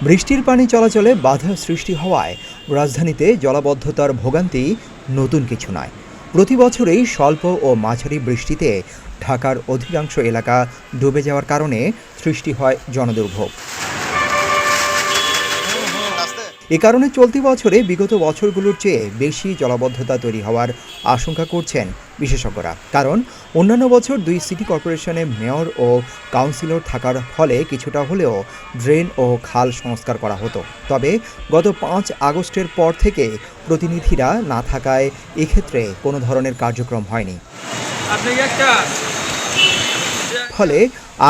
বৃষ্টির পানি চলাচলে বাধা সৃষ্টি হওয়ায় রাজধানীতে জলাবদ্ধতার ভোগান্তি নতুন কিছু নয়। প্রতি বছরেই স্বল্প ও মাঝারি বৃষ্টিতে ঢাকার অধিকাংশ এলাকা ডুবে যাওয়ার কারণে সৃষ্টি হয় জনদুর্ভোগ। এ কারণে চলতি বছরে বিগত বছরগুলোর চেয়ে বেশি জলাবদ্ধতা তৈরি হওয়ার আশঙ্কা করছেন বিশেষজ্ঞরা। কারণ অন্যান্য বছর দুই সিটি কর্পোরেশনে মেয়র ও কাউন্সিলর থাকার ফলে কিছুটা হলেও ড্রেন ও খাল সংস্কার করা হতো। তবে গত 5 আগস্টের পর থেকে প্রতিনিধিরা না থাকায় এক্ষেত্রে কোনো ধরনের কার্যক্রম হয়নি। ফলে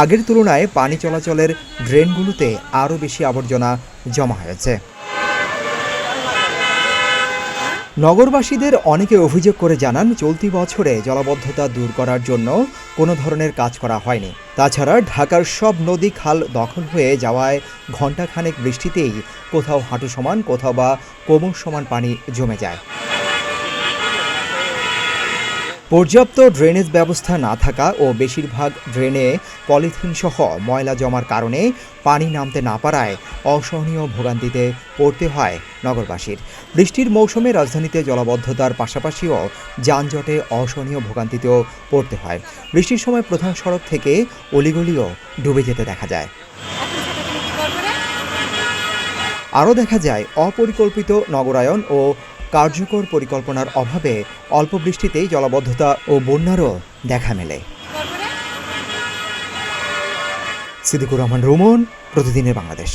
আগের তুলনায় পানি চলাচলের ড্রেনগুলোতে আরও বেশি আবর্জনা জমা হয়েছে। নগরবাসীদের অনেকে অভিযোগ করে জানান, চলতি বছরে জলাবদ্ধতা দূর করার জন্য কোনো ধরনের কাজ করা হয়নি। তাছাড়া ঢাকার সব নদী খাল দখল হয়ে যাওয়ায় ঘণ্টাখানেক বৃষ্টিতেই কোথাও হাঁটু সমান, কোথাও বা কোমর সমান পানি জমে যায়। পর্যাপ্ত ড্রেনেজ ব্যবস্থা না থাকা ও বেশিরভাগ ড্রেনে পলিথিন সহ ময়লা জমার কারণে পানি নামতে না পারায় অসহনীয় ভোগান্তিতে পড়তে হয় নগরবাসীর। বৃষ্টির মৌসুমে রাজধানীতে জলাবদ্ধতার পাশাপাশিও যানজটে অসহনীয় ভোগান্তিতেও পড়তে হয়। বৃষ্টির সময় প্রধান সড়ক থেকে অলিগলিও ডুবে যেতে দেখা যায়। আরও দেখা যায় অপরিকল্পিত নগরায়ন ও কার্যকর পরিকল্পনার অভাবে অল্প বৃষ্টিতেই জলাবদ্ধতা ও বন্যারও দেখা মেলে। সিদ্দিকুর রহমান রুমন, প্রতিদিনের বাংলাদেশ।